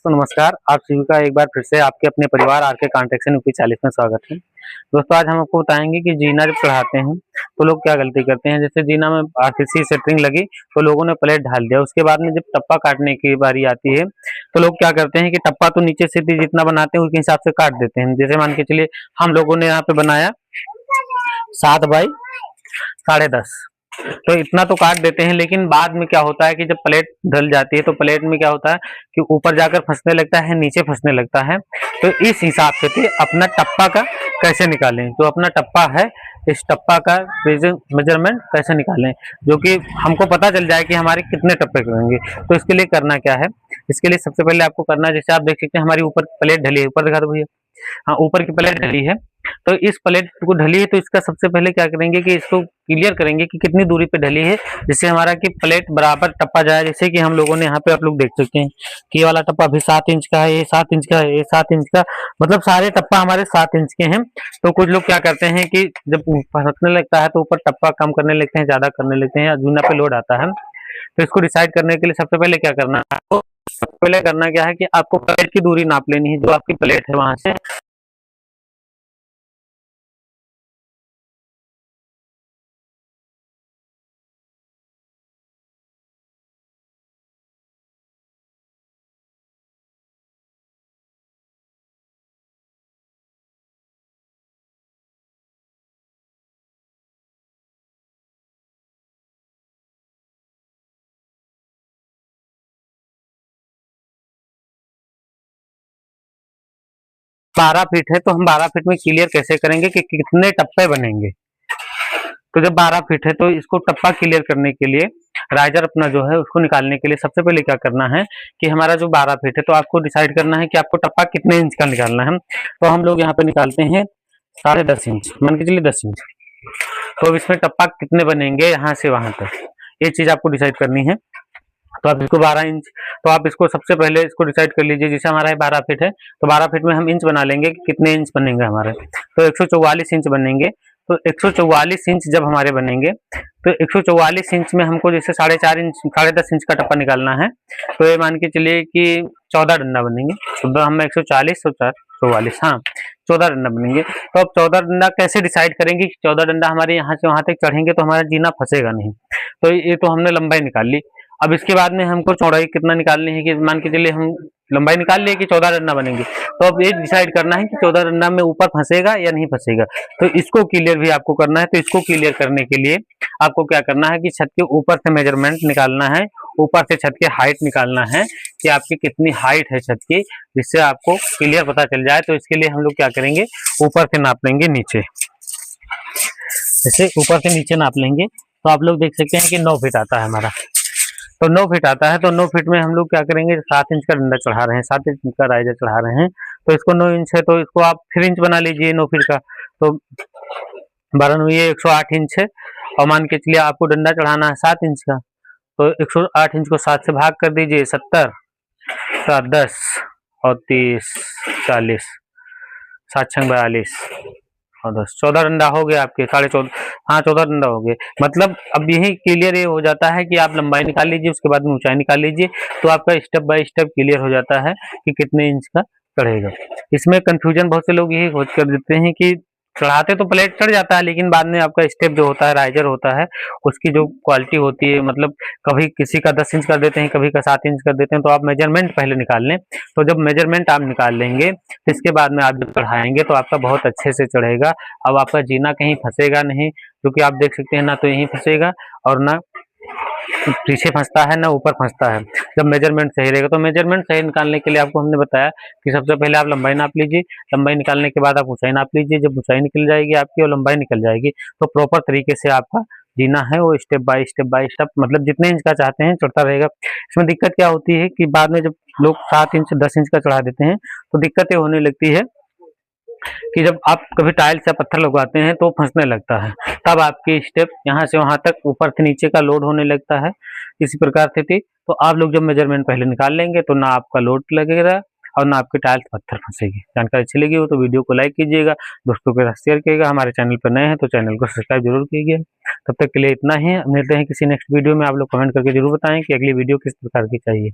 दोस्तों नमस्कार। आप सभी का एक बार फिर से आपके अपने परिवार आर के कॉन्ट्रैक्शन यूपी 40 में स्वागत है। दोस्तों आज हम आपको बताएंगे कि जीना जब चढ़ाते हैं तो लोग क्या गलती करते हैं। जैसे जीना में आरसीसी सेंटरिंग लगी तो लोगों ने प्लेट ढाल दिया, उसके बाद में जब टप्पा काटने की बारी आती है तो लोग क्या करते हैं कि टप्पा तो नीचे से जितना बनाते हैं उसके हिसाब से काट देते हैं। जैसे मान के चलिए हम लोगों ने यहाँ पे बनाया 7 बाई 10.5, तो इतना तो काट देते हैं, लेकिन बाद में क्या होता है कि जब प्लेट ढल जाती है तो प्लेट में क्या होता है कि ऊपर जाकर फंसने लगता है, नीचे फंसने लगता है। तो इस हिसाब से थे अपना टप्पा का कैसे निकालें, जो अपना टप्पा है इस टप्पा का मेजरमेंट कैसे निकालें, जो कि हमको पता चल जाए कि हमारे कितने टप्पे करेंगे। तो इसके लिए करना क्या है, इसके लिए सबसे पहले आपको करना है, जैसे आप देख सकते हैं हमारी ऊपर प्लेट ढली है, ऊपर दिखा दो भैया, हाँ ऊपर की प्लेट ढली है। तो इस प्लेट को ढली है तो इसका सबसे पहले क्या करेंगे कि इसको क्लियर करेंगे कि कितनी दूरी पे ढली है, जिससे हमारा की प्लेट बराबर टप्पा जाए। जैसे कि हम लोगों ने यहाँ पे आप लोग देख सकते हैं कि ये वाला टप्पा भी 7 इंच का है, ये 7 इंच का है, ये 7 इंच का, मतलब सारे टप्पा हमारे 7 इंच के हैं। तो कुछ लोग क्या करते हैं कि जब फंसने लगता है तो ऊपर टप्पा कम करने लगते हैं, ज्यादा करने लगते हैं, जूना पे लोड आता है। तो इसको डिसाइड करने के लिए सबसे पहले क्या करना है, आपको सबसे पहले करना क्या है कि आपको प्लेट की दूरी नाप लेनी है, जो आपकी प्लेट है वहां से 12 फीट है। तो हम 12 फीट में क्लियर कैसे करेंगे कि कितने टप्पे बनेंगे। तो जब 12 फीट है तो इसको टप्पा क्लियर करने के लिए राइजर अपना जो है उसको निकालने के लिए सबसे पहले क्या करना है कि हमारा जो 12 फीट है तो आपको डिसाइड करना है कि आपको टप्पा कितने इंच का निकालना है। तो हम लोग यहाँ पे निकालते हैं 10.5 इंच, मान के चलिए 10 इंच। तो अब इसमें टप्पा कितने बनेंगे यहाँ से वहां तक, ये चीज आपको डिसाइड करनी है। तो आप इसको 12 इंच, तो आप इसको सबसे पहले इसको डिसाइड कर लीजिए। जैसे हमारा 12 फीट है तो 12 फीट में हम इंच बना लेंगे कि कितने इंच बनेंगे हमारे, तो 144 इंच बनेंगे। तो 144 इंच जब हमारे बनेंगे तो 144 इंच में हमको जैसे 4.5 इंच 10.5 इंच का टप्पा निकालना है। तो ये मान के चलिए कि 14 डंडा बनेंगे। तो हम 140 और 44, हाँ 14 डंडा बनेंगे। तो अब 14 डंडा कैसे डिसाइड करेंगे कि 14 डंडा हमारे यहाँ से वहां तक चढ़ेंगे तो हमारा जीना फंसेगा नहीं। तो ये तो हमने लंबाई निकाल ली। अब इसके बाद में हमको चौड़ाई कितना निकालनी है कि मान के चलिए हम लंबाई निकाल लिए कि 14 डंडा बनेंगे। तो अब ये डिसाइड करना है कि 14 डंडा में ऊपर फंसेगा या नहीं फंसेगा। तो इसको क्लियर भी आपको करना है। तो इसको क्लियर करने के लिए आपको क्या करना है कि छत के ऊपर से मेजरमेंट निकालना है, ऊपर से छत की हाइट निकालना है कि आपकी कितनी हाइट है छत की, जिससे आपको क्लियर पता चल जाए। तो इसके लिए हम लोग क्या करेंगे, ऊपर से नाप लेंगे नीचे, जैसे ऊपर से नीचे नाप लेंगे। तो आप लोग देख सकते हैं कि 9 फीट आता है हमारा। तो 9 फीट आता है तो 9 फीट में हम लोग क्या करेंगे, 7 इंच का डंडा चढ़ा रहे हैं, 7 इंच का राइजर चढ़ा रहे हैं। तो इसको 9 इंच है तो इसको आप 3 इंच बना लीजिए 9 फीट का। तो 12 ये 108 इंच है। और मान के चलिए आपको डंडा चढ़ाना है 7 इंच का, तो 108 इंच को 7 से भाग कर दीजिए, 70 7 10 और 30 40, 7 6 42 और 10 14 डंडा हो गया आपके, 14.5, हाँ 14 डंडा हो गए। मतलब अब यही क्लियर ये हो जाता है कि आप लंबाई निकाल लीजिए, उसके बाद में ऊंचाई निकाल लीजिए। तो आपका स्टेप बाय स्टेप क्लियर हो जाता है कि कितने इंच का चढ़ेगा। इसमें कंफ्यूजन बहुत से लोग यही खोज कर देते हैं कि चढ़ाते तो प्लेट चढ़ जाता है, लेकिन बाद में आपका स्टेप जो होता है राइजर होता है उसकी जो क्वालिटी होती है, मतलब कभी किसी का 10 इंच कर देते हैं, कभी का 7 इंच कर देते हैं। तो आप मेजरमेंट पहले निकाल लें। तो जब मेजरमेंट आप निकाल लेंगे तो इसके बाद में आप जब चढ़ाएंगे तो आपका बहुत अच्छे से चढ़ेगा। अब आपका जीना कहीं फंसेगा नहीं, क्योंकि आप देख सकते हैं ना तो यहीं फंसेगा और ना पीछे फंसता है ना ऊपर फंसता है। जब मेजरमेंट सही रहेगा, तो मेजरमेंट सही निकालने के लिए आपको हमने बताया कि सबसे पहले आप लंबाई नाप लीजिए, लंबाई निकालने के बाद आप ऊंचाई नाप लीजिए। जब ऊंचाई निकल जाएगी आपकी और लंबाई निकल जाएगी तो प्रॉपर तरीके से आपका जीना है वो स्टेप बाय स्टेप मतलब जितने इंच का चाहते हैं चढ़ता रहेगा। इसमें दिक्कत क्या होती है कि बाद में जब लोग 7 इंच 10 इंच का चढ़ा देते हैं तो दिक्कतें होने लगती है कि जब आप कभी टाइल्स या पत्थर लगवाते हैं तो फंसने लगता है, तब आपकी स्टेप यहाँ से वहां तक ऊपर से नीचे का लोड होने लगता है। इसी प्रकार से थी। तो आप लोग जब मेजरमेंट पहले निकाल लेंगे तो ना आपका लोड लगेगा और ना आपके टाइल्स पत्थर फंसेगी। जानकारी अच्छी लगी हो तो वीडियो को लाइक कीजिएगा, दोस्तों के साथ शेयर कीजिएगा। हमारे चैनल पर नए हैं तो चैनल को सब्सक्राइब जरूर कीजिए। तब तक के लिए इतना ही, मिलते हैं किसी नेक्स्ट वीडियो में। आप लोग कमेंट करके जरूर बताएं कि अगली वीडियो किस प्रकार की चाहिए।